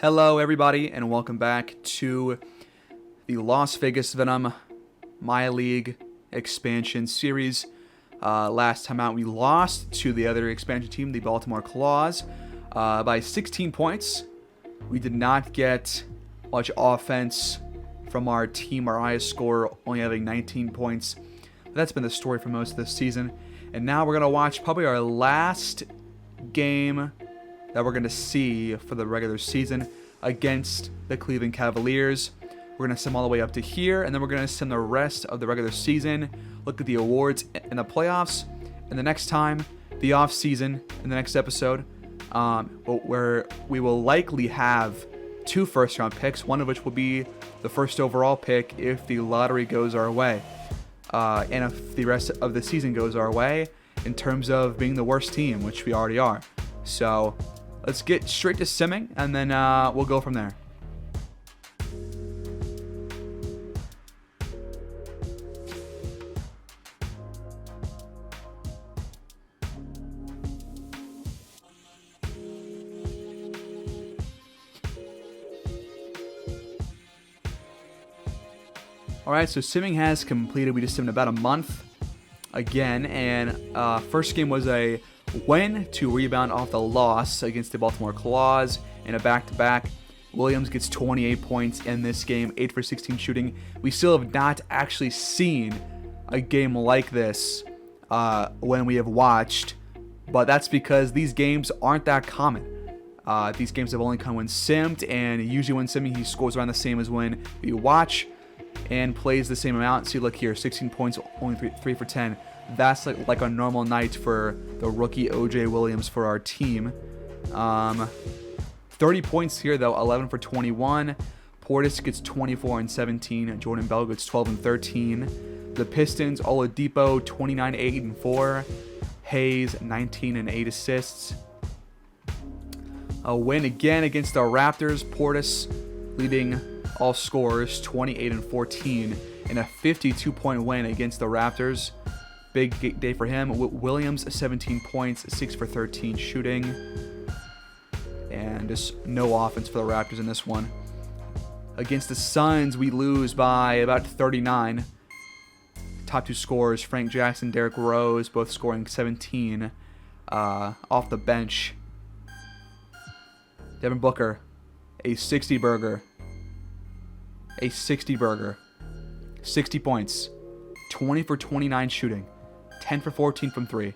Hello everybody and welcome back to the Las Vegas Venom MyLEAGUE Expansion series. Last time out we lost to the other expansion team, the Baltimore Claws, by 16 points. We did not get much offense from our team. Our highest score only having 19 points. That's been the story for most of this season. And now we're going to watch probably our last game that we're going to see for the regular season against the Cleveland Cavaliers. We're going to sim all the way up to here, and then we're going to sim the rest of the regular season, look at the awards and the playoffs, and the next time, the off season, in the next episode, where we will likely have 2 first-round picks, one of which will be the first overall pick if the lottery goes our way, and if the rest of the season goes our way in terms of being the worst team, which we already are. So let's get straight to simming, and then we'll go from there. Alright, so simming has completed. We just simmed about a month again, and first game was a win to rebound off the loss against the Baltimore Claws in a back-to-back. Williams gets 28 points in this game, 8 for 16 shooting. We still have not actually seen a game like this when we have watched, but that's because these games aren't that common. These games have only come when simmed, and usually when simming he scores around the same as when we watch and plays the same amount. See, look here, 16 points, only 3 for 10. That's like a normal night for the rookie O.J. Williams for our team. 30 points here, though, 11 for 21. Portis gets 24 and 17. Jordan Bell gets 12 and 13. The Pistons, Oladipo, 29, 8 and 4. Hayes, 19 and 8 assists. A win again against the Raptors. Portis leading all scorers, 28 and 14, and a 52-point win against the Raptors. Big day for him. Williams, 17 points, 6 for 13 shooting, and just no offense for the Raptors in this one. Against the Suns, we lose by about 39. Top 2 scorers, Frank Jackson, Derrick Rose, both scoring 17 off the bench. Devin Booker, a 60-burger. 60 points, 20 for 29 shooting, 10 for 14 from 3.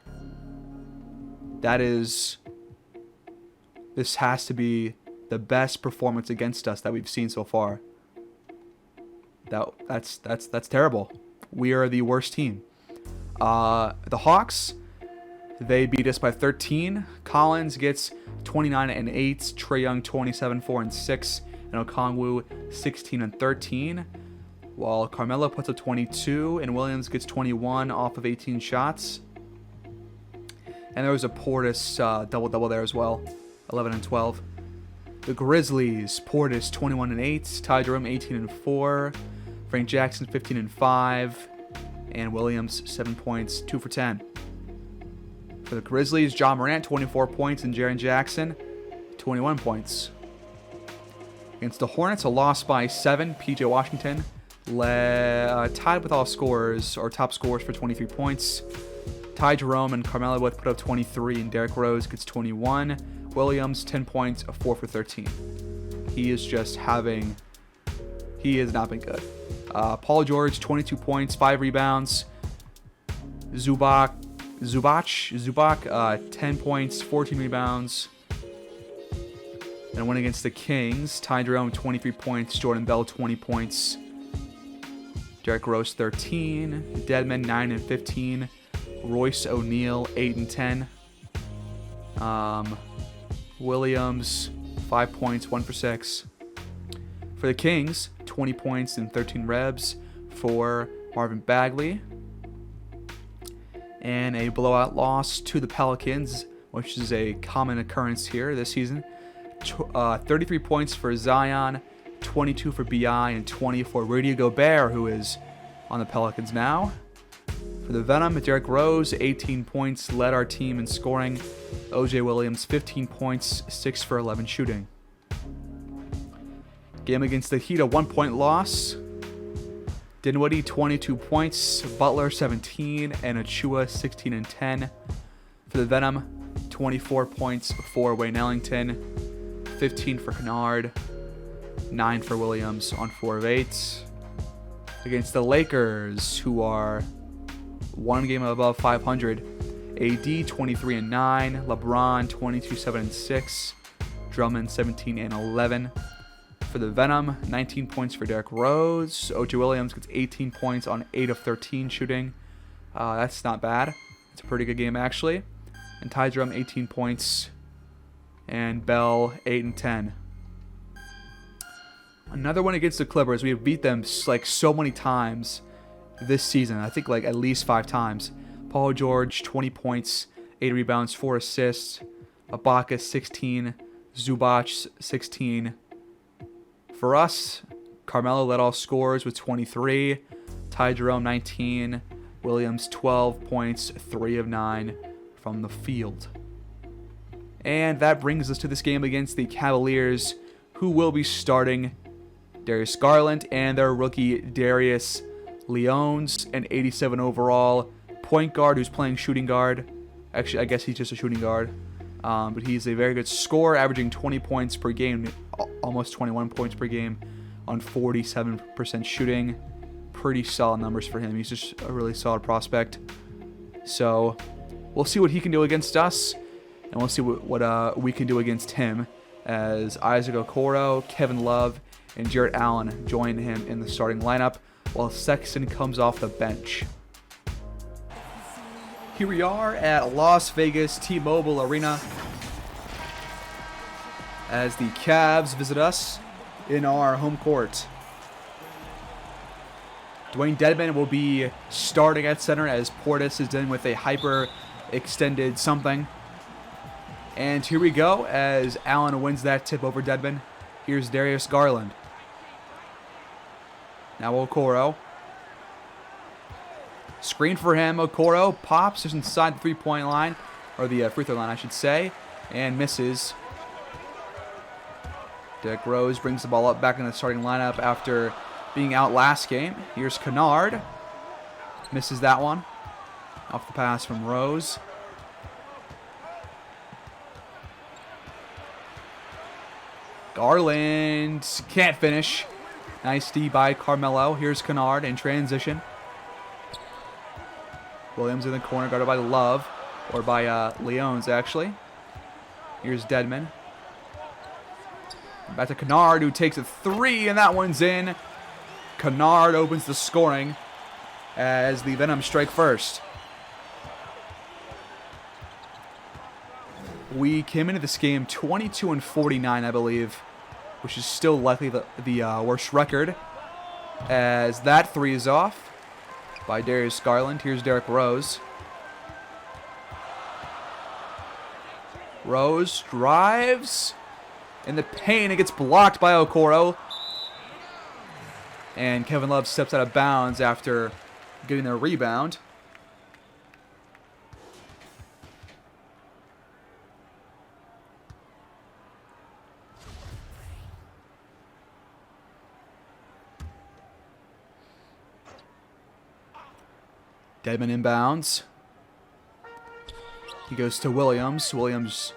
This has to be the best performance against us that we've seen so far. That's terrible. We are the worst team. The Hawks, they beat us by 13. Collins gets 29 and 8. Trae Young, 27, 4 and 6. And Okongwu, 16 and 13, while Carmelo puts up 22, and Williams gets 21 off of 18 shots. And there was a Portis double-double there as well, 11 and 12. The Grizzlies, Portis, 21 and 8, Ty Jerome, 18 and 4, Frank Jackson, 15 and 5, and Williams, 7 points, 2 for 10. For the Grizzlies, Ja Morant, 24 points, and Jaren Jackson, 21 points. Against the Hornets, a loss by 7. P.J. Washington tied with all scorers, or top scorers, for 23 points. Ty Jerome and Carmelo both put up 23, and Derrick Rose gets 21. Williams, 10 points, 4 for 13. He has not been good. Paul George, 22 points, 5 rebounds. Zubac, 10 points, 14 rebounds. And a win against the Kings. Ty Jerome, 23 points. Jordan Bell, 20 points. Derrick Rose, 13. Deadman, 9 and 15. Royce O'Neal, 8 and 10. Williams, 5 points, 1 for 6. For the Kings, 20 points and 13 rebs for Marvin Bagley. And a blowout loss to the Pelicans, which is a common occurrence here this season. 33 points for Zion, 22 for B.I., and 20 for Rudy Gobert, who is on the Pelicans now. For the Venom, Derrick Rose, 18 points, led our team in scoring. O.J. Williams, 15 points, 6 for 11 shooting. Game against the Heat, a 1-point loss. Dinwiddie, 22 points. Butler, 17. And Achua, 16 and 10. For the Venom, 24 points for Wayne Ellington. 15 for Kennard. 9 for Williams on 4 of 8. Against the Lakers, who are one game above 500. AD, 23 and 9. LeBron, 22, 7 and 6. Drummond, 17 and 11. For the Venom, 19 points for Derrick Rose. O.J. Williams gets 18 points on 8 of 13 shooting. That's not bad. It's a pretty good game, actually. And Ty Jerome, 18 points. And Bell, 8 and 10. Another one against the Clippers. We have beat them like so many times this season. I think like at least 5 times. Paul George, 20 points, 8 rebounds, 4 assists. Ibaka, 16. Zubac, 16. For us, Carmelo led all scorers with 23. Ty Jerome, 19. Williams, 12 points, 3 of 9 from the field. And that brings us to this game against the Cavaliers, who will be starting Darius Garland and their rookie Darius Leones, an 87 overall point guard who's playing shooting guard. Actually, I guess he's just a shooting guard. But he's a very good scorer, averaging 20 points per game, almost 21 points per game on 47% shooting. Pretty solid numbers for him. He's just a really solid prospect. So we'll see what he can do against us, and we'll see what we can do against him, as Isaac Okoro, Kevin Love, and Jarrett Allen join him in the starting lineup, while Sexton comes off the bench. Here we are at Las Vegas T-Mobile Arena as the Cavs visit us in our home court. Dwayne Dedmon will be starting at center as Portis is in with a hyper-extended something. And here we go as Allen wins that tip over Dedmon. Here's Darius Garland. Now Okoro. Screen for him. Okoro pops just inside the three-point line, or the free throw line, I should say, and misses. Derrick Rose brings the ball up back in the starting lineup after being out last game. Here's Kennard. Misses that one. Off the pass from Rose. Garland can't finish. Nice D by Carmelo. Here's Kennard in transition. Williams in the corner, guarded by Love, or by Leones, actually. Here's Dedmon. Back to Kennard, who takes a 3, and that one's in. Kennard opens the scoring as the Venom strike first. We came into this game 22 and 49, I believe, which is still likely the worst record, as that 3 is off by Darius Garland. Here's Derrick Rose. Rose drives in the paint. It gets blocked by Okoro. And Kevin Love steps out of bounds after getting the rebound. Dedmon inbounds. He goes to Williams. Williams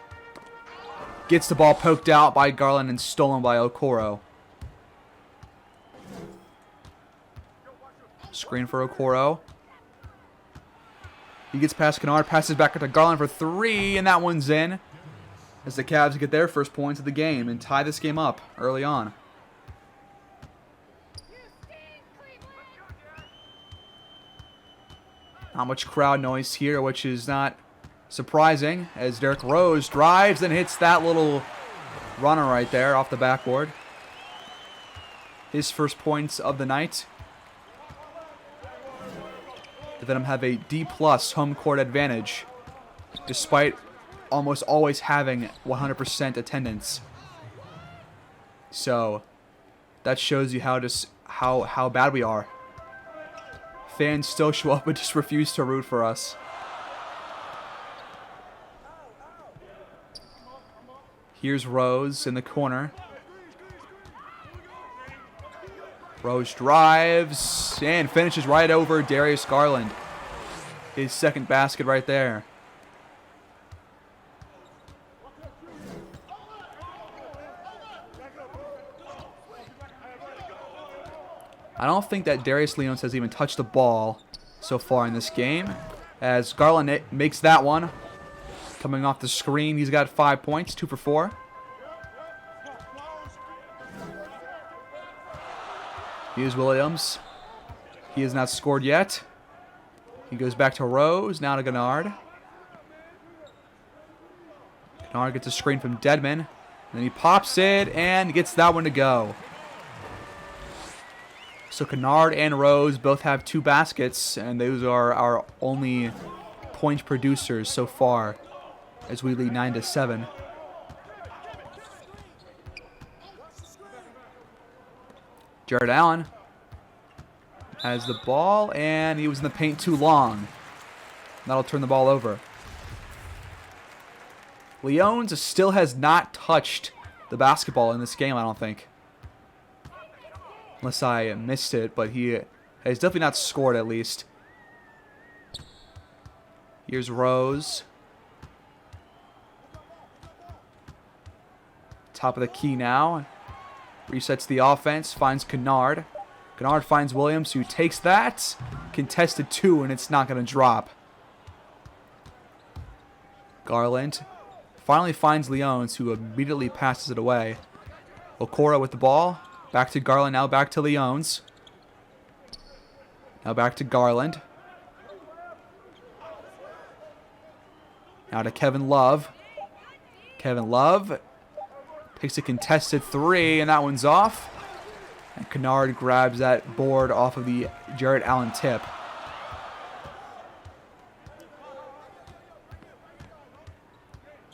gets the ball poked out by Garland and stolen by Okoro. Screen for Okoro. He gets past Kennard, passes back to Garland for 3, and that one's in, as the Cavs get their first points of the game and tie this game up early on. Not much crowd noise here, which is not surprising, as Derrick Rose drives and hits that little runner right there off the backboard. His first points of the night. The Venom have a D+ home court advantage, despite almost always having 100% attendance. So that shows you how bad we are. Fans still show up but just refuse to root for us. Here's Rose in the corner. Rose drives and finishes right over Darius Garland. His second basket right there. I don't think that Darius Leones has even touched the ball so far in this game, as Garland makes that one. Coming off the screen, he's got 5 points, 2 for 4. Here's Williams. He has not scored yet. He goes back to Rose, now to Kennard. Kennard gets a screen from Dedman. And then he pops it and gets that one to go. So Kennard and Rose both have 2 baskets, and those are our only point producers so far as we lead 9-7. Jared Allen has the ball, and he was in the paint too long. That'll turn the ball over. Leones still has not touched the basketball in this game, I don't think. Unless I missed it, but he has definitely not scored at least. Here's Rose. Top of the key now. Resets the offense, finds Kennard. Kennard finds Williams, who takes that. Contested 2, and it's not going to drop. Garland finally finds Leones, who immediately passes it away. Okora with the ball. Back to Garland, now back to Leones. Now back to Garland. Now to Kevin Love. Kevin Love takes a contested 3, and that one's off. And Kennard grabs that board off of the Jared Allen tip.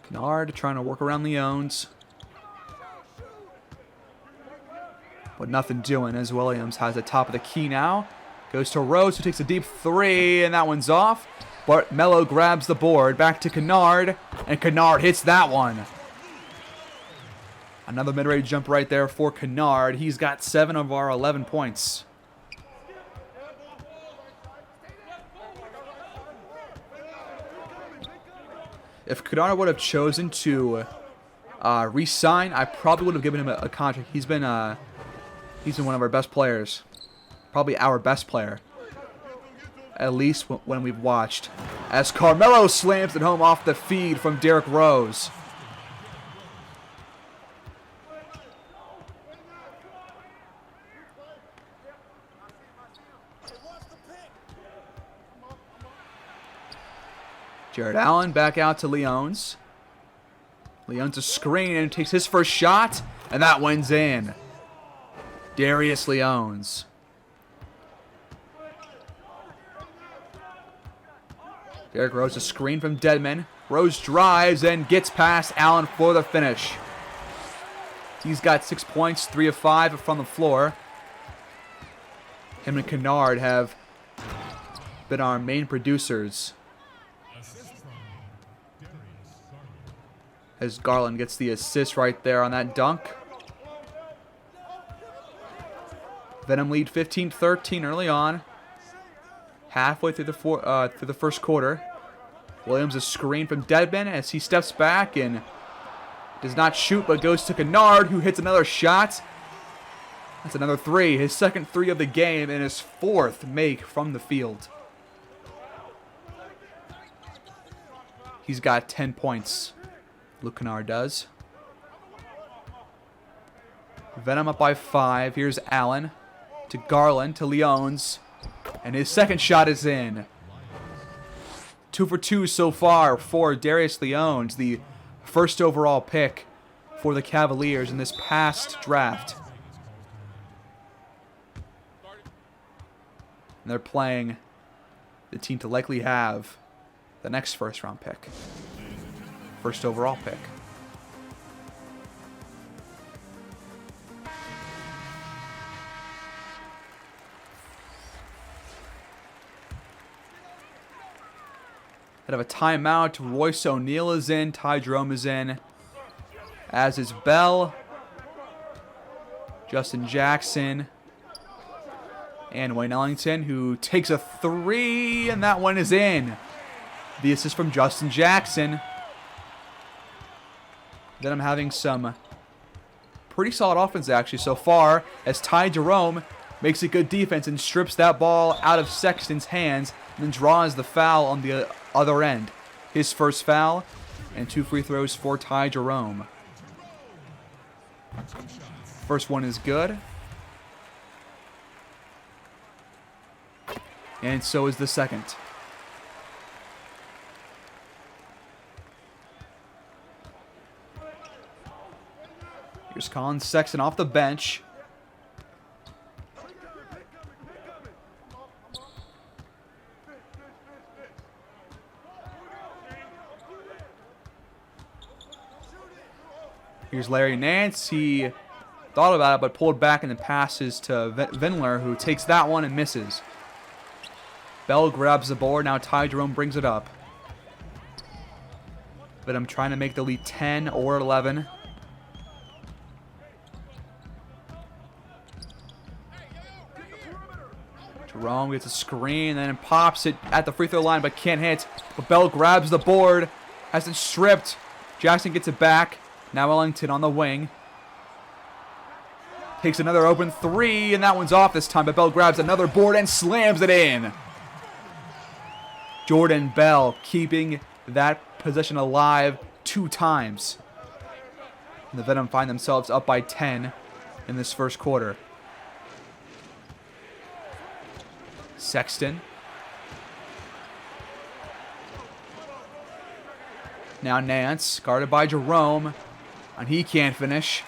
Kennard trying to work around Leones. But nothing doing as Williams has the top of the key now. Goes to Rose, who takes a deep 3, and that one's off. But Mello grabs the board. Back to Kennard, and Kennard hits that one. Another mid-range jump right there for Kennard. He's got 7 of our 11 points. If Kennard would have chosen to re-sign, I probably would have given him a contract. He's been one of our best players. Probably our best player. At least when we've watched. As Carmelo slams it home off the feed from Derrick Rose. Jared Allen back out to Leones. Leones a screen and takes his first shot, and that one's in. Darius Leones. Derrick Rose a screen from Dedman. Rose drives and gets past Allen for the finish. He's got 6 points, 3 of 5 from the floor. Him and Kennard have been our main producers. As Garland gets the assist right there on that dunk. Venom lead 15-13 early on. Halfway through the first quarter. Williams a screen from Dedman as he steps back and does not shoot, but goes to Kennard, who hits another shot. That's another 3. His second 3 of the game and his 4th make from the field. He's got 10 points. Luke Kennard does. Venom up by 5. Here's Allen to Garland to Leones. And his second shot is in. 2 for 2 so far for Darius Leones, the first overall pick for the Cavaliers in this past draft. And they're playing the team to likely have the next first round pick. First overall pick. Head of a timeout. Royce O'Neal is in. Ty Jerome is in. As is Bell. Justin Jackson. And Wayne Ellington, who takes a three, and that one is in. The assist from Justin Jackson. Then I'm having some pretty solid offense actually so far, as Ty Jerome makes a good defense and strips that ball out of Sexton's hands and then draws the foul on the other end. His first foul, and 2 free throws for Ty Jerome. First one is good. And so is the second. Here's Colin Sexton off the bench. Here's Larry Nance. He thought about it, but pulled back and then passes to Vindler, who takes that one and misses. Bell grabs the board. Now Ty Jerome brings it up. But I'm trying to make the lead 10 or 11. Jerome gets a screen and then pops it at the free throw line but can't hit. But Bell grabs the board. Has it stripped. Jackson gets it back. Now Ellington on the wing. Takes another open three, and that one's off this time. But Bell grabs another board and slams it in. Jordan Bell keeping that possession alive 2 times. And the Venom find themselves up by 10 in this first quarter. Sexton. Now Nance, guarded by Jerome. And he can't finish.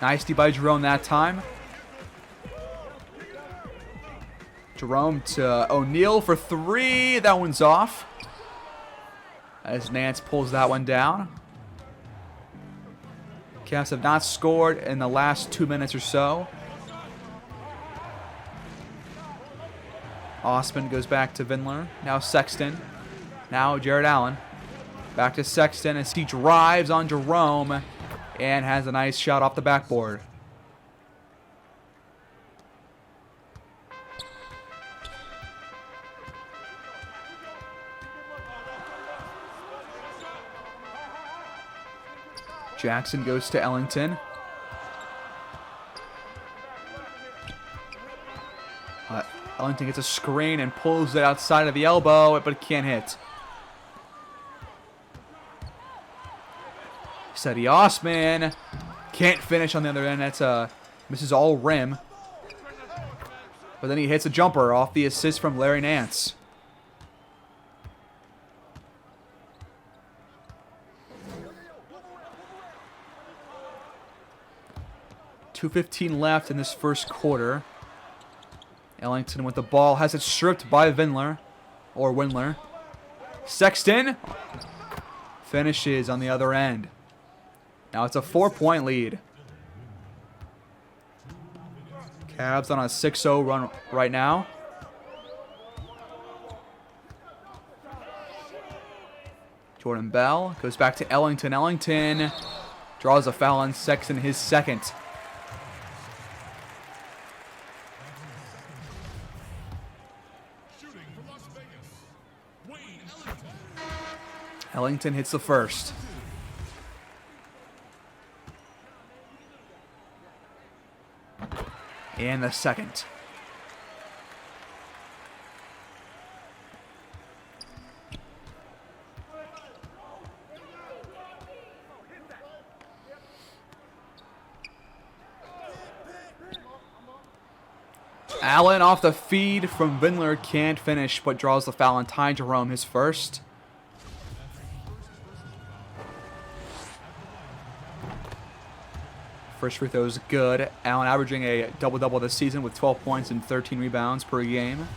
Nice D by Jerome that time. Jerome to O'Neal for 3. That one's off. As Nance pulls that one down. Cavs have not scored in the last 2 minutes or so. Osman goes back to Vindler. Now Sexton. Now Jared Allen. Back to Sexton as he drives on Jerome and has a nice shot off the backboard. Jackson goes to Ellington. Ellington gets a screen and pulls it outside of the elbow, but it can't hit. Seti Osman can't finish on the other end. That's misses all rim. But then he hits a jumper off the assist from Larry Nance. .2:15 left in this first quarter. Ellington with the ball has it stripped by Vindler, or Windler. Sexton finishes on the other end. Now it's a 4-point lead. Cavs on a 6-0 run right now. Jordan Bell goes back to Ellington. Ellington draws a foul on Sexton, his second. Ellington hits the first. And the second. Allen off the feed from Vindler, can't finish, but draws the foul on Ty Jerome, his first. First free throw is good. Allen averaging a double-double this season with 12 points and 13 rebounds per game.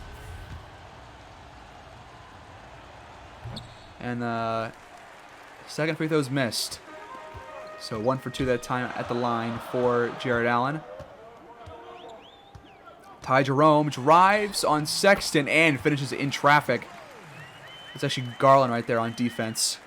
And the second free throw is missed. So 1 for 2 that time at the line for Jared Allen. Ty Jerome drives on Sexton and finishes in traffic. It's actually Garland right there on defense.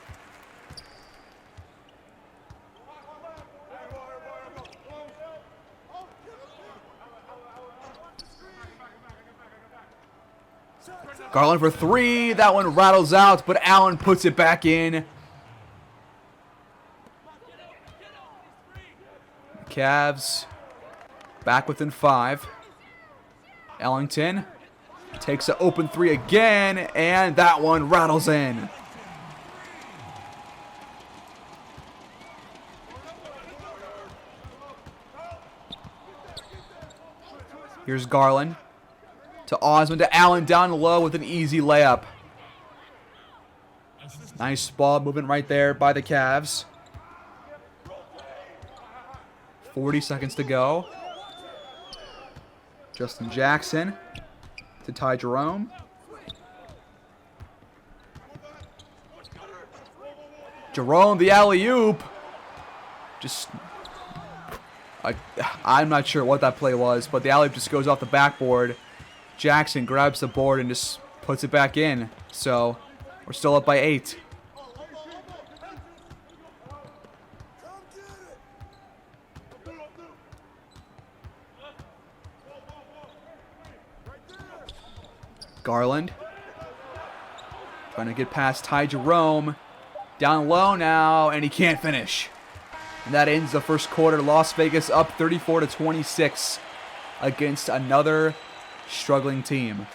Garland for three. That one rattles out, but Allen puts it back in. Cavs back within 5. Ellington takes an open 3 again, and that one rattles in. Here's Garland to Osmond to Allen down low with an easy layup. Nice ball movement right there by the Cavs. 40 seconds to go. Justin Jackson to Ty Jerome. Jerome, the alley-oop. I'm not sure what that play was, but the alley-oop just goes off the backboard. Jackson grabs the board and just puts it back in. So we're still up by 8. Garland trying to get past Ty Jerome. Down low now, and he can't finish. And that ends the first quarter. Las Vegas up 34-26 against another struggling team.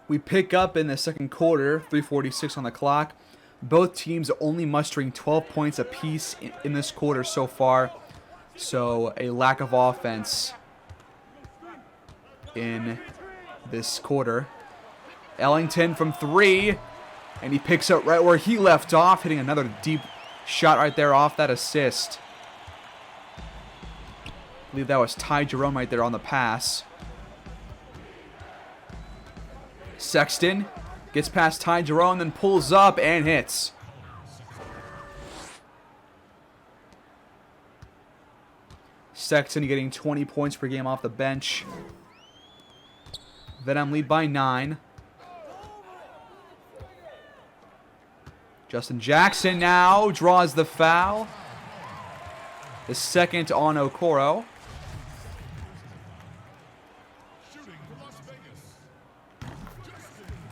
We pick up in the second quarter, 3:46 on the clock. Both teams only mustering 12 points apiece in this quarter so far. So a lack of offense in this quarter. Ellington from 3, and he picks up right where he left off, hitting another deep shot right there off that assist. I believe that was Ty Jerome right there on the pass. Sexton gets past Ty Jerome, then pulls up and hits. Sexton getting 20 points per game off the bench. Venom lead by 9. Justin Jackson now draws the foul. The second on Okoro.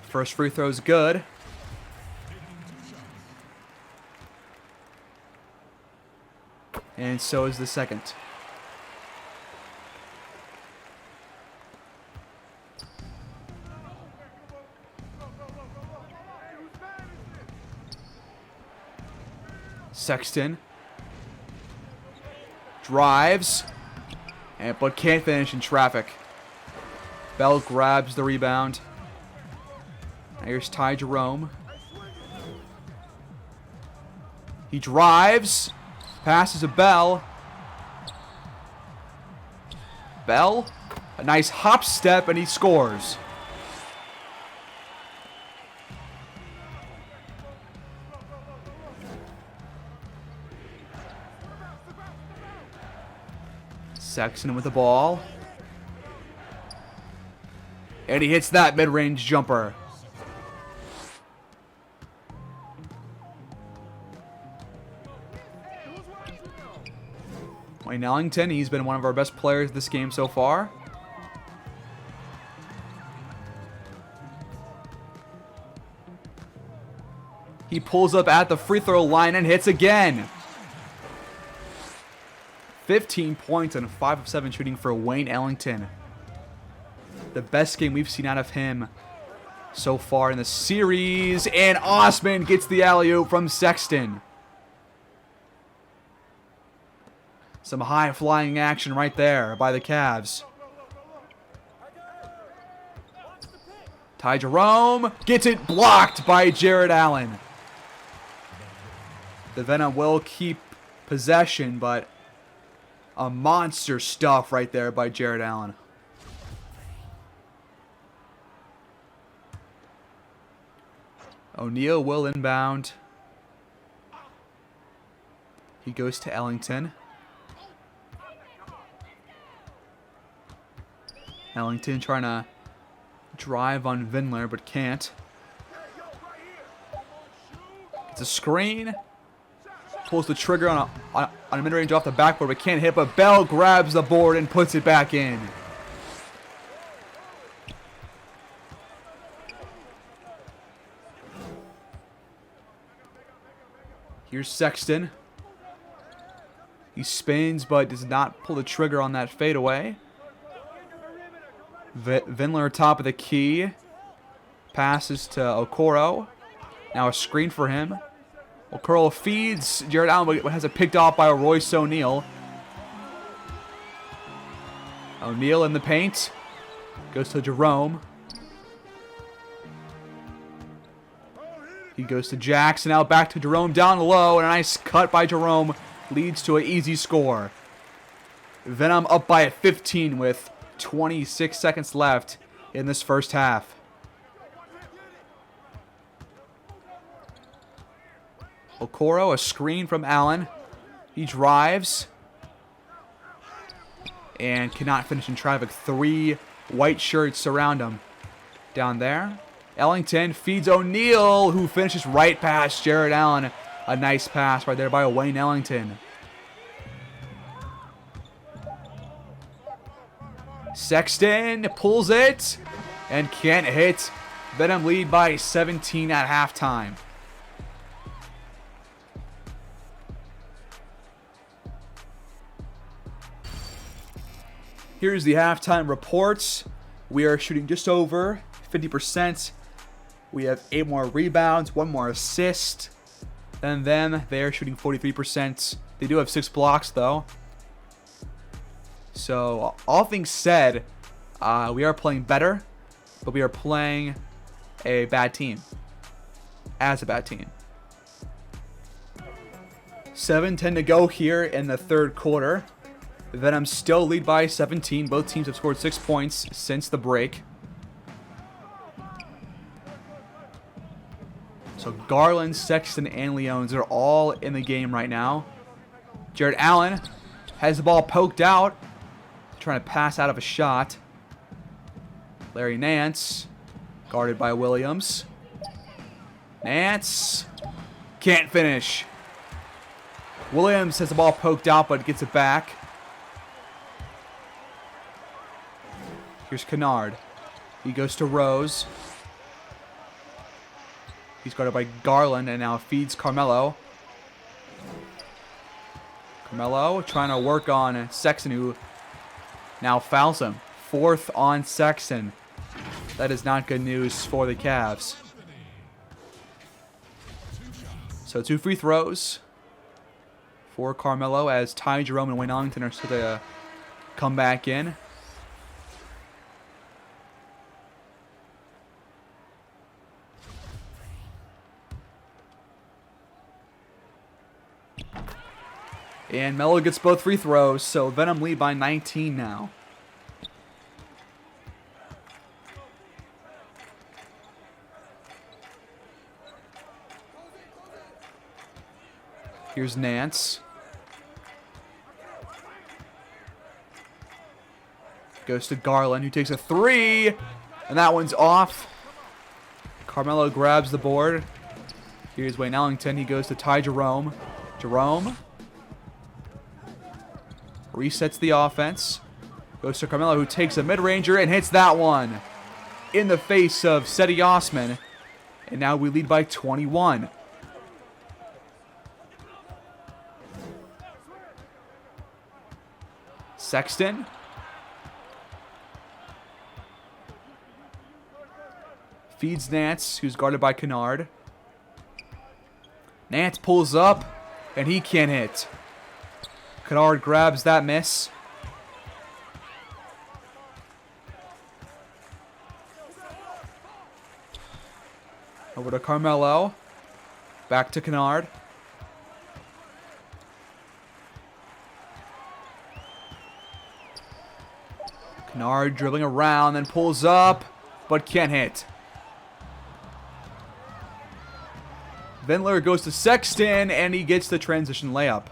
First free throw is good. And so is the second. Sexton drives, but can't finish in traffic. Bell grabs the rebound. Here's Ty Jerome. He drives, passes to Bell. Bell, a nice hop step, and he scores. Sexton with the ball. And he hits that mid-range jumper. Wayne Ellington, he's been one of our best players this game so far. He pulls up at the free throw line and hits again. 15 points and 5 of 7 shooting for Wayne Ellington. The best game we've seen out of him so far in the series. And Osmond gets the alley-oop from Sexton. Some high-flying action right there by the Cavs. Ty Jerome gets it blocked by Jared Allen. The Venom will keep possession, but a monster stuff right there by Jared Allen. O'Neal will inbound. He goes to Ellington. Ellington trying to drive on Vindler, but can't. It's a screen. pulls the trigger on a mid-range off the backboard, but can't hit. But Bell grabs the board and puts it back in. Here's Sexton. He spins, but does not pull the trigger on that fadeaway. Vindler top of the key. Passes to Okoro. Now a screen for him. Okoro feeds Jared Allen, but has it picked off by Royce O'Neal. O'Neal in the paint. Goes to Jerome. He goes to Jackson. Now back to Jerome down low. And a nice cut by Jerome leads to an easy score. Venom up by 15 with 26 seconds left in this first half. Okoro, a screen from Allen. He drives. And cannot finish in traffic. 3 white shirts surround him. Down there. Ellington feeds O'Neal, who finishes right past Jared Allen. A nice pass right there by Wayne Ellington. Sexton pulls it and can't hit. Venom lead by 17 at halftime. Here's the halftime reports. We are shooting just over 50%. We have 8 more rebounds, 1 more assist than them. They are shooting 43%. They do have 6 blocks, though. So, all things said, we are playing better, but we are playing a bad team. As a bad team. 7:10 to go here in the third quarter. Venom still lead by 17. Both teams have scored 6 points since the break. So Garland, Sexton, and Leones are all in the game right now. Jared Allen has the ball poked out. Trying to pass out of a shot. Larry Nance, guarded by Williams. Nance can't finish. Williams has the ball poked out, but gets it back. Here's Kennard. He goes to Rose. He's guarded by Garland and now feeds Carmelo. Carmelo trying to work on Sexton, who now fouls him. 4th on Sexton. That is not good news for the Cavs. So 2 free throws for Carmelo as Ty Jerome and Wayne Ellington are still to come back in. And Melo gets both free throws, so Venom lead by 19 now. Here's Nance. Goes to Garland, who takes a 3. And that one's off. Carmelo grabs the board. Here's Wayne Ellington. He goes to Ty Jerome. Jerome resets the offense. Goes to Carmelo, who takes a mid-ranger and hits that one in the face of Seti Osman. And now we lead by 21. Sexton. Feeds Nance, who's guarded by Kennard. Nance pulls up, and he can't hit. Kennard grabs that miss. Over to Carmelo. Back to Kennard. Kennard dribbling around, then pulls up, but can't hit. Vindler goes to Sexton, and he gets the transition layup.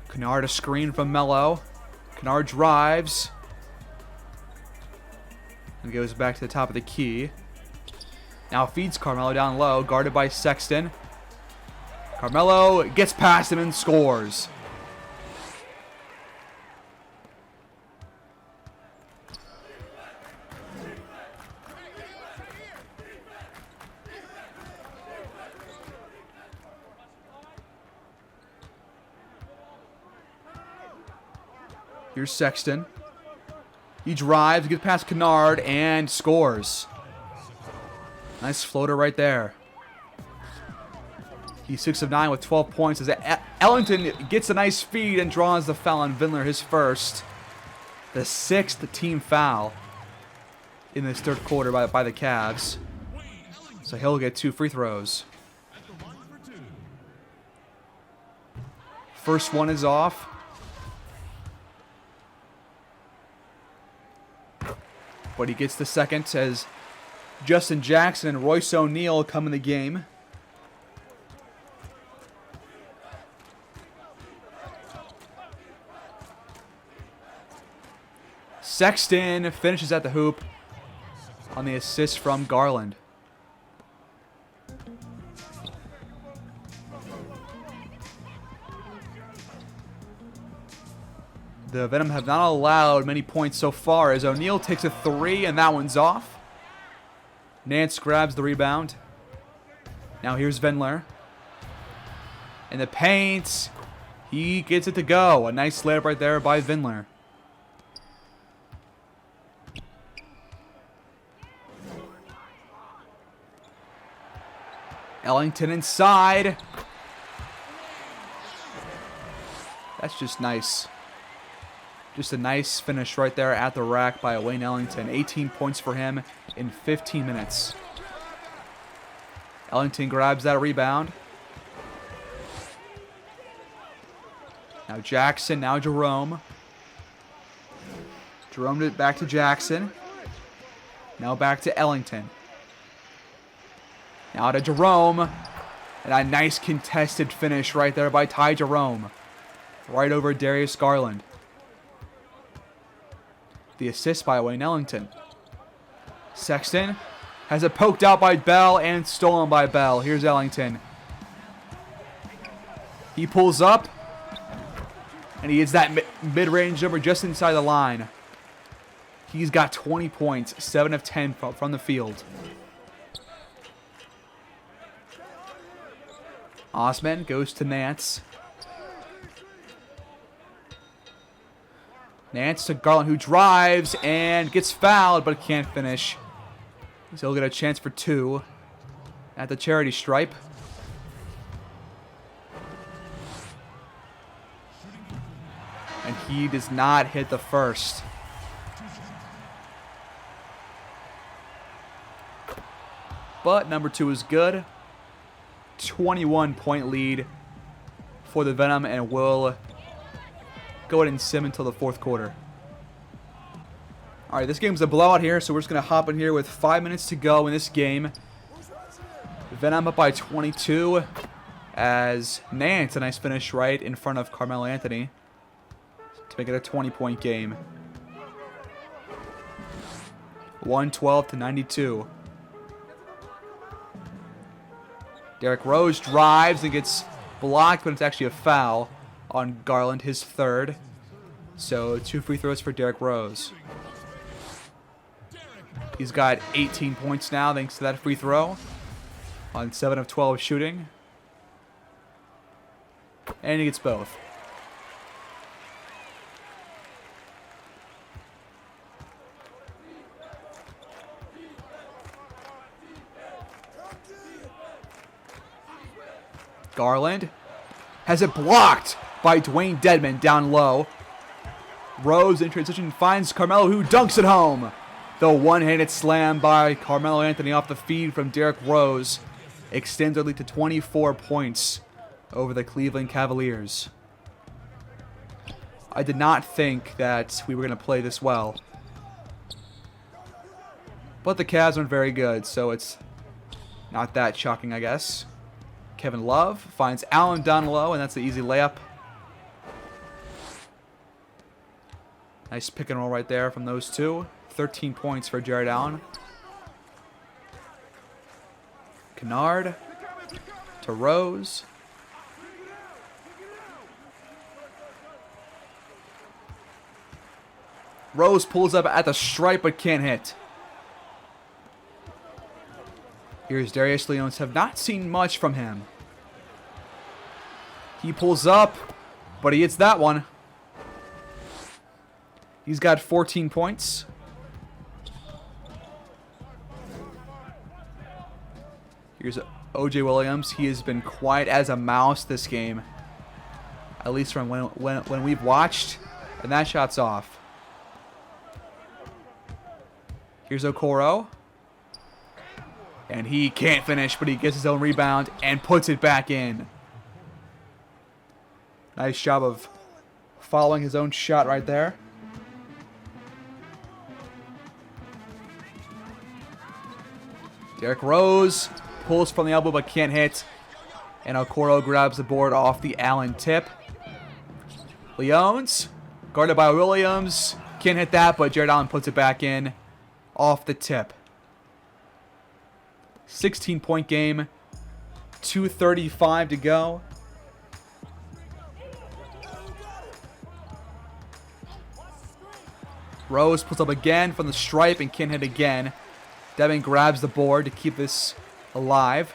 Kennard a screen from Melo. Kennard drives. And goes back to the top of the key. Now feeds Carmelo down low, guarded by Sexton. Carmelo gets past him and scores. Here's Sexton. He drives, gets past Kennard, and scores. Nice floater right there. He's 6 of 9 with 12 points as Ellington gets a nice feed and draws the foul on Vindler, his first. The 6th team foul in this third quarter by the Cavs. So he'll get 2 free throws. First one is off. But he gets the second as Justin Jackson and Royce O'Neal come in the game. Sexton finishes at the hoop on the assist from Garland. The Venom have not allowed many points so far as O'Neal takes a 3 and that one's off. Nance grabs the rebound. Now here's Vindler. In the paint. He gets it to go. A nice layup right there by Vindler. Ellington inside. That's just nice. Just a nice finish right there at the rack by Wayne Ellington. 18 points for him in 15 minutes. Ellington grabs that rebound. Now Jackson, now Jerome. Jerome it back to Jackson. Now back to Ellington. Now to Jerome. And a nice contested finish right there by Ty Jerome. Right over Darius Garland. The assist by Wayne Ellington. Sexton has it poked out by Bell and stolen by Bell. Here's Ellington. He pulls up. And he hits that mid-range jumper just inside the line. He's got 20 points, 7 of 10 from the field. Osman goes to Nance. Nance to Garland, who drives and gets fouled, but can't finish. So he'll get a chance for 2 at the charity stripe. And he does not hit the first. But number 2 is good. 21-point lead for the Venom, and will go ahead and sim until the fourth quarter. Alright, this game's a blowout here, so we're just going to hop in here with 5 minutes to go in this game. Venom up by 22 as Nance, a nice finish right in front of Carmelo Anthony to make it a 20-point game. 112 to 92. Derrick Rose drives and gets blocked, but it's actually a foul on Garland, his third. So 2 free throws for Derrick Rose. He's got 18 points now thanks to that free throw on 7 of 12 shooting. And he gets both. Garland has it blocked by Dwayne Dedman down low. Rose in transition finds Carmelo, who dunks it home. The one-handed slam by Carmelo Anthony off the feed from Derrick Rose extends their lead to 24 points over the Cleveland Cavaliers. I did not think that we were going to play this well. But the Cavs aren't very good, so it's not that shocking, I guess. Kevin Love finds Allen down low, and that's the easy layup. Nice pick and roll right there from those two. 13 points for Jared Allen. Kennard to Rose. Rose pulls up at the stripe but can't hit. Here's Darius Leones. Have not seen much from him. He pulls up, but he hits that one. He's got 14 points. Here's O.J. Williams. He has been quiet as a mouse this game. At least from when we've watched. And that shot's off. Here's Okoro. And he can't finish, but he gets his own rebound and puts it back in. Nice job of following his own shot right there. Derrick Rose pulls from the elbow but can't hit. And Okoro grabs the board off the Allen tip. Leones, guarded by Williams. Can't hit that, but Jared Allen puts it back in off the tip. 16-point game. 2:35 to go. Rose puts up again from the stripe and can't hit again. Devin grabs the board to keep this alive.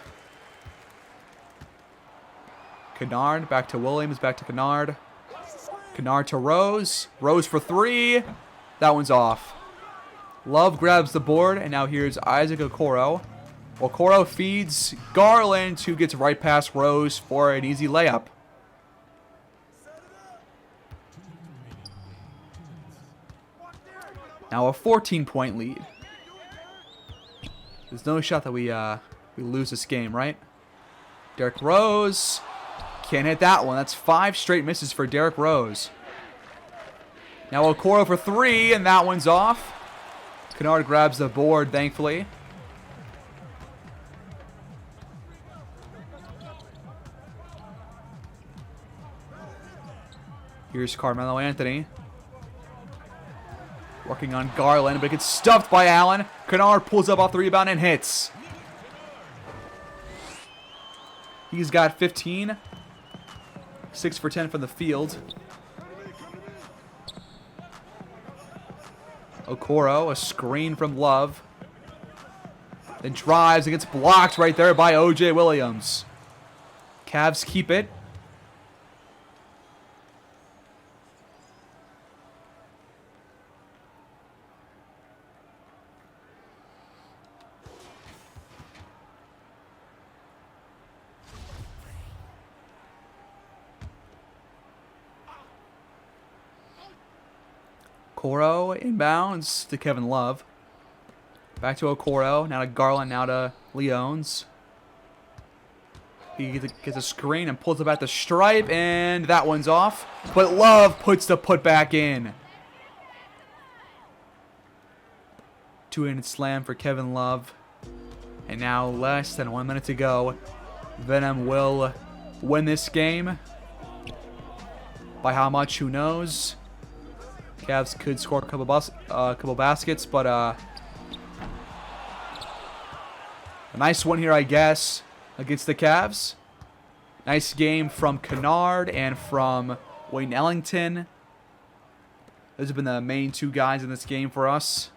Kennard back to Williams, back to Kennard. Kennard to Rose. Rose for three. That one's off. Love grabs the board, and now here's Isaac Okoro. Okoro feeds Garland, who gets right past Rose for an easy layup. Now a 14-point lead. There's no shot that we lose this game, right? Derrick Rose can't hit that one. That's 5 straight misses for Derrick Rose. Now Okoro for three, and that one's off. Kennard grabs the board, thankfully. Here's Carmelo Anthony. Working on Garland, but it gets stuffed by Allen. Kennard pulls up off the rebound and hits. He's got 15. 6 for 10 from the field. Okoro, a screen from Love. Then drives and gets blocked right there by O.J. Williams. Cavs keep it. Okoro inbounds to Kevin Love. Back to Okoro. Now to Garland. Now to Leones. He gets a screen and pulls it back the stripe. And that one's off. But Love puts the putback in. 2-handed slam for Kevin Love. And now less than 1 minute to go. Venom will win this game. By how much, who knows? Cavs could score a couple baskets, but a nice one here, I guess, against the Cavs. Nice game from Kennard and from Wayne Ellington. Those have been the main 2 guys in this game for us.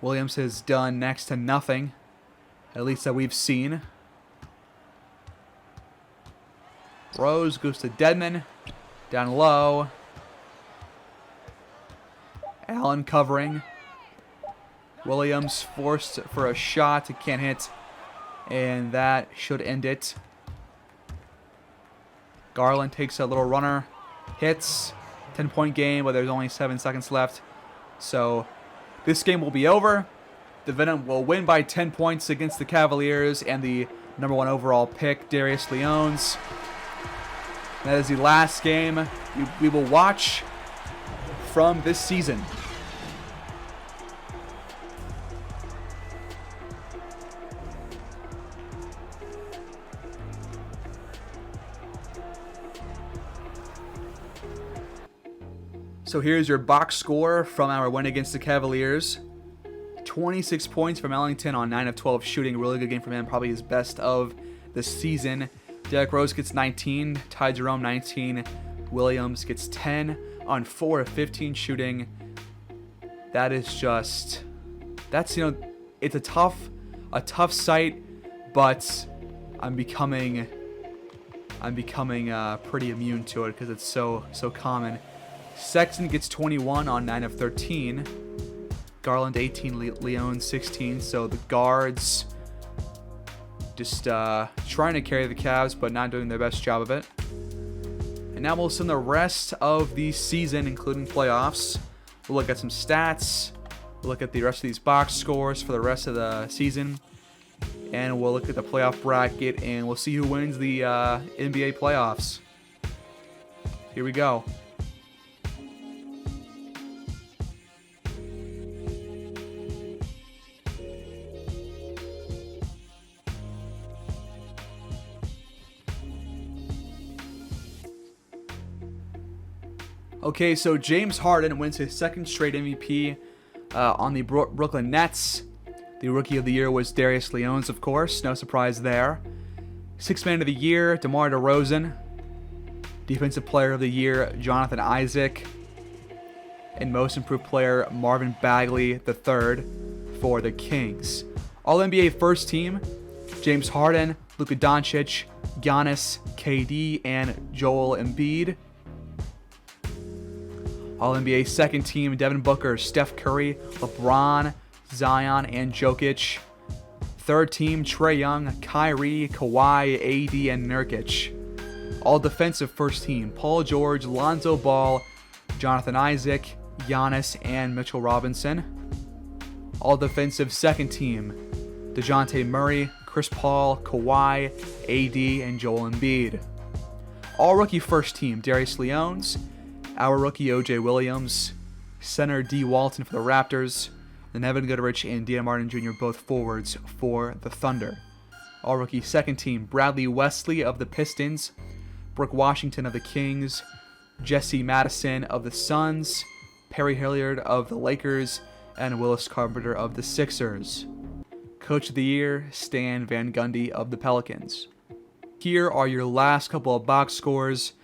Williams has done next to nothing, at least that we've seen. Rose goes to Dedman. Down low. Allen covering. Williams forced for a shot. Can't hit. And that should end it. Garland takes a little runner. Hits. 10-point game, but there's only 7 seconds left. So this game will be over. The Venom will win by 10 points against the Cavaliers and the #1 overall pick, Darius Leones. That is the last game we will watch from this season. So here's your box score from our win against the Cavaliers. 26 points from Ellington on 9 of 12 shooting. Really good game from him. Probably his best of the season. Derrick Rose gets 19. Ty Jerome 19. Williams gets 10 on 4 of 15 shooting. That is just... That's, it's a tough sight, but I'm becoming pretty immune to it because it's so common. Sexton gets 21 on 9 of 13. Garland 18, Leon 16. So the guards just trying to carry the Cavs, but not doing their best job of it. And now we'll send the rest of the season, including playoffs. We'll look at some stats. We'll look at the rest of these box scores for the rest of the season. And we'll look at the playoff bracket, and we'll see who wins the NBA playoffs. Here we go. Okay, so James Harden wins his second straight MVP on the Brooklyn Nets. The Rookie of the Year was Darius Leon's, of course. No surprise there. Sixth Man of the Year, DeMar DeRozan. Defensive Player of the Year, Jonathan Isaac. And Most Improved Player, Marvin Bagley III for the Kings. All-NBA First Team, James Harden, Luka Doncic, Giannis, KD, and Joel Embiid. All-NBA Second Team, Devin Booker, Steph Curry, LeBron, Zion, and Jokic. Third Team, Trae Young, Kyrie, Kawhi, AD, and Nurkic. All-Defensive First Team, Paul George, Lonzo Ball, Jonathan Isaac, Giannis, and Mitchell Robinson. All-Defensive Second Team, DeJounte Murray, Chris Paul, Kawhi, AD, and Joel Embiid. All-Rookie First Team, Darius Leon's, our rookie O.J. Williams, center D. Walton for the Raptors, and Evan Goodrich and Dean Martin Jr. both forwards for the Thunder. All-rookie second team, Bradley Wesley of the Pistons, Brooke Washington of the Kings, Jesse Madison of the Suns, Perry Hilliard of the Lakers, and Willis Carpenter of the Sixers. Coach of the Year, Stan Van Gundy of the Pelicans. Here are your last couple of box scores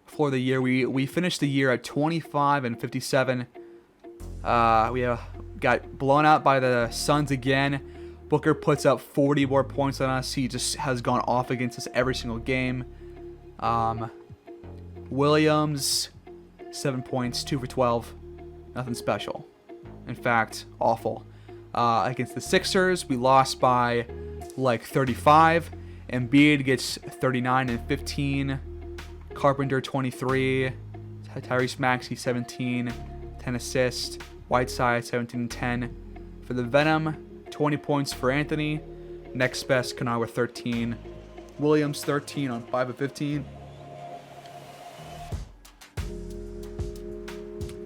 for the year. We finished the year at 25 and 57. We got blown out by the Suns again. Booker puts up 40 more points than us. He just has gone off against us every single game. Williams, 7 points, 2 for 12. Nothing special. In fact, awful. Against the Sixers, we lost by like 35. Embiid gets 39 and 15. Carpenter 23, Tyrese Maxey 17, 10 assists, Whiteside 17 and 10. For the Venom, 20 points for Anthony, next best Kanawa 13, Williams 13 on 5 of 15.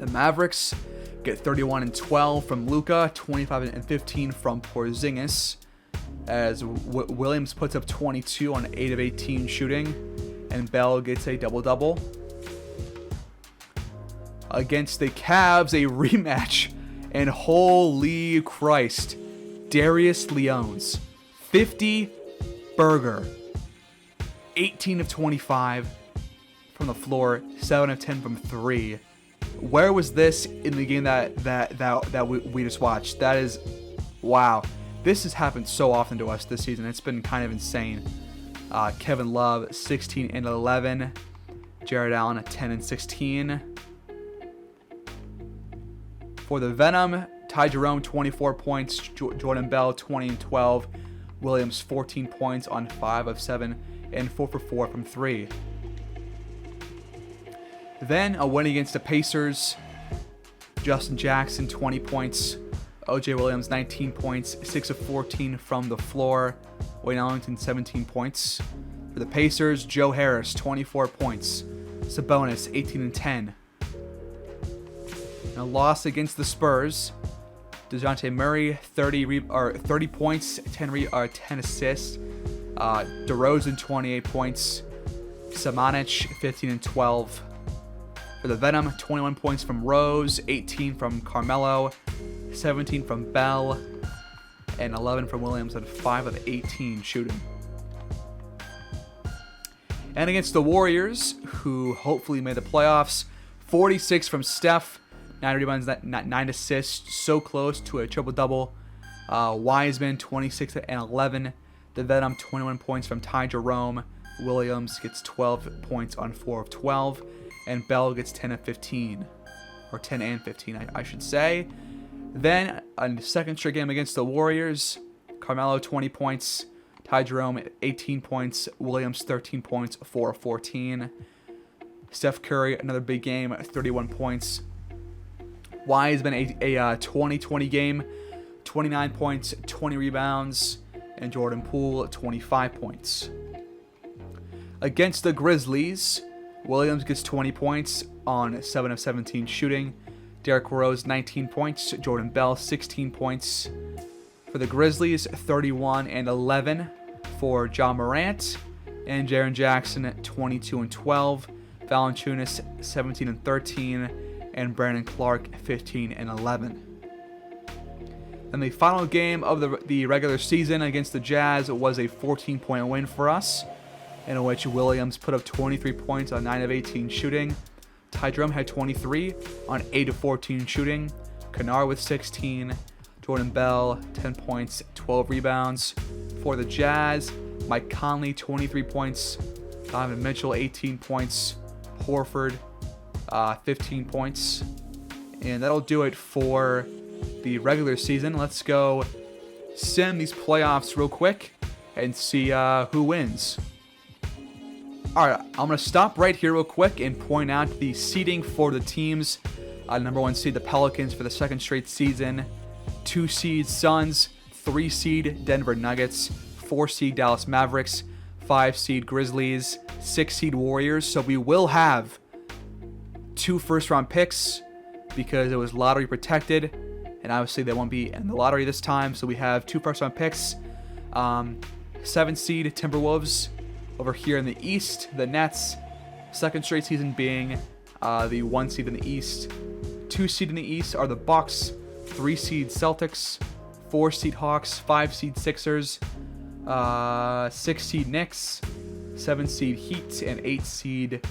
The Mavericks get 31 and 12 from Luka, 25 and 15 from Porzingis, as Williams puts up 22 on 8 of 18 shooting. And Bell gets a double-double. Against the Cavs, a rematch. And holy Christ, Darius Leon's 50 burger. 18 of 25 from the floor, 7 of 10 from 3. Where was this in the game that we just watched? That is, wow. This has happened so often to us this season. It's been kind of insane. Kevin Love, 16 and 11. Jared Allen, 10 and 16. For the Venom, Ty Jerome, 24 points. Jordan Bell, 20 and 12. Williams, 14 points on 5 of 7. And 4 for 4 from 3. Then a win against the Pacers. Justin Jackson, 20 points. O.J. Williams, 19 points. 6 of 14 from the floor. Wayne Ellington, 17 points. For the Pacers, Joe Harris, 24 points. Sabonis, 18 and 10. In a loss against the Spurs, DeJounte Murray, 30 points, 10 assists. DeRozan, 28 points. Samanic, 15 and 12. For the Venom, 21 points from Rose, 18 from Carmelo, 17 from Bell, and 11 from Williams, and 5 of 18 shooting. And against the Warriors, who hopefully made the playoffs, 46 from Steph, 9 rebounds, 9 assists, so close to a triple-double. Wiseman, 26 and 11. The Venom, 21 points from Ty Jerome. Williams gets 12 points on 4 of 12. And Bell gets 10 of 15. Or 10 and 15, I should say. Then, a second straight game against the Warriors. Carmelo, 20 points. Ty Jerome, 18 points. Williams, 13 points, 4 of 14. Steph Curry, another big game, 31 points. Wiseman, a 20-20 game. 29 points, 20 rebounds. And Jordan Poole, 25 points. Against the Grizzlies, Williams gets 20 points on 7 of 17 shooting. Derrick Rose, 19 points. Jordan Bell, 16 points. For the Grizzlies, 31 and 11 for John Morant. And Jaren Jackson, 22 and 12. Valanciunas, 17 and 13. And Brandon Clark, 15 and 11. And the final game of the regular season against the Jazz was a 14-point win for us, in which Williams put up 23 points on 9 of 18 shooting. Ty Jerome had 23 on 8 of 14 shooting. Kennard with 16. Jordan Bell, 10 points, 12 rebounds. For the Jazz, Mike Conley, 23 points. Donovan Mitchell, 18 points. Horford, 15 points. And that'll do it for the regular season. Let's go sim these playoffs real quick and see who wins. Alright, I'm going to stop right here real quick and point out the seeding for the teams. Number 1 seed, the Pelicans for the second straight season. 2 seed, Suns. 3 seed, Denver Nuggets. 4 seed, Dallas Mavericks. 5 seed, Grizzlies. 6 seed, Warriors. So we will have 2 first-round picks because it was lottery protected. And obviously they won't be in the lottery this time. So we have 2 first-round picks. 7 seed, Timberwolves. Over here in the East, the Nets, second straight season being the 1 seed in the East. 2 seed in the East are the Bucks, 3 seed Celtics, 4 seed Hawks, 5 seed Sixers, 6 seed Knicks, 7 seed Heat, and 8 seed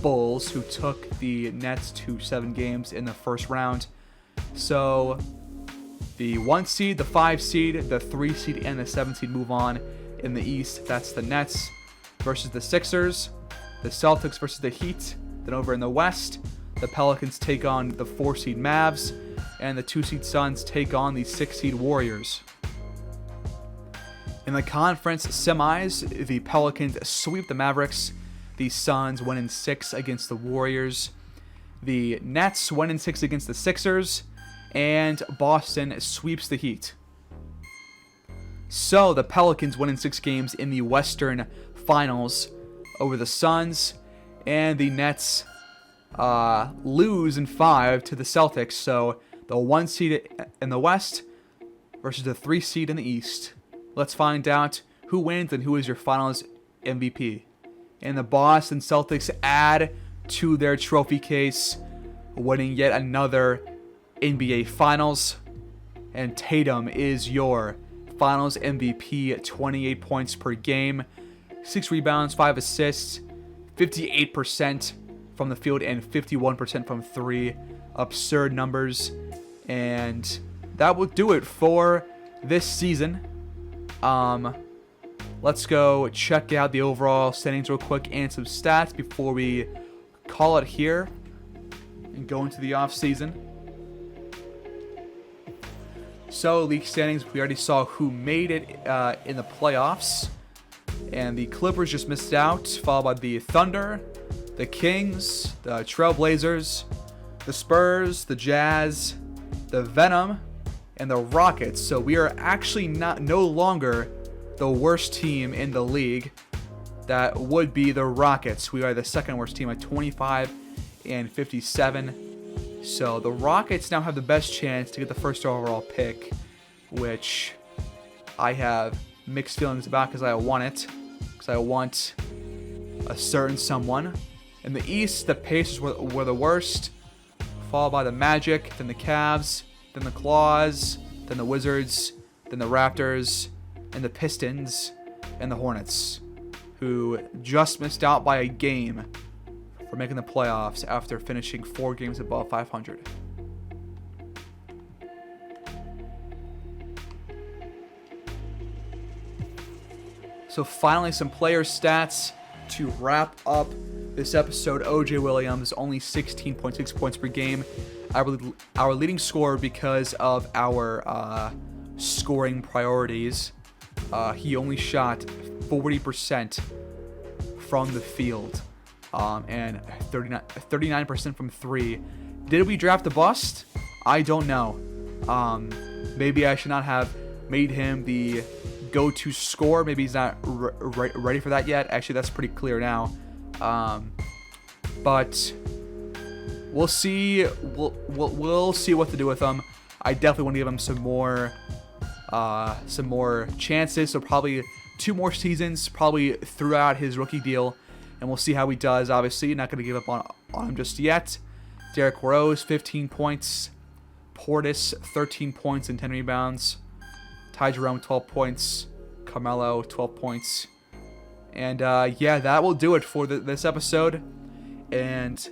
Bulls, who took the Nets to 7 games in the first round. So the 1 seed, the 5 seed, the 3 seed, and the 7 seed move on. In the East, that's the Nets versus the Sixers, the Celtics versus the Heat. Then over in the West, the Pelicans take on the 4 seed Mavs, and the 2 seed Suns take on the 6 seed Warriors. In the conference semis, the Pelicans sweep the Mavericks. The Suns win in 6 against the Warriors. The Nets win in 6 against the Sixers, and Boston sweeps the Heat. So the Pelicans win in 6 games in the Western Finals over the Suns, and the Nets lose in 5 to the Celtics. So the 1 seed in the West versus the 3 seed in the East. Let's find out who wins and who is your Finals MVP. And the Boston Celtics add to their trophy case, winning yet another NBA Finals. And Tatum is your Finals MVP at 28 points per game, 6 rebounds, 5 assists, 58% from the field, and 51% from 3. Absurd numbers. And that will do it for this season. Let's go check out the overall standings real quick and some stats before we call it here and go into the off season. So, league standings, we already saw who made it in the playoffs. And the Clippers just missed out, followed by the Thunder, the Kings, the Trailblazers, the Spurs, the Jazz, the Venom, and the Rockets. So we are actually no longer the worst team in the league. That would be the Rockets. We are the second worst team at 25 and 57. So the Rockets now have the best chance to get the first overall pick, which I have mixed feelings about because I want it. Because I want a certain someone In the East, the Pacers were the worst, followed by the Magic, then the Cavs, then the Claws, then the Wizards, then the Raptors, and the Pistons, and the Hornets, who just missed out by a game for making the playoffs after finishing 4 games above 500. So finally, some player stats to wrap up this episode. OJ Williams, only 16.6 points per game. Our leading scorer because of our scoring priorities. He only shot 40% from the field and 39% from 3. Did we draft a bust? I don't know. Maybe I should not have made him the go-to scorer. Maybe he's not ready for that yet. Actually, that's pretty clear now. But we'll see. We'll see what to do with him. I definitely want to give him some more chances. So probably 2 more seasons, probably throughout his rookie deal, and we'll see how he does. Obviously, not going to give up on him just yet. Derrick Rose, 15 points. Portis, 13 points and 10 rebounds. Ty Jerome, 12 points. Carmelo, 12 points. And yeah, that will do it for this episode. And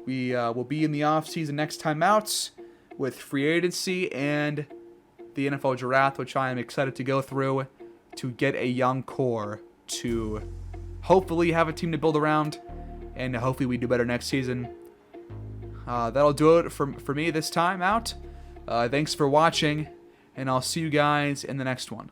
we will be in the offseason next time out with free agency and the NFL draft, which I am excited to go through to get a young core to hopefully have a team to build around. And hopefully we do better next season. That'll do it for me this time out. Thanks for watching, and I'll see you guys in the next one.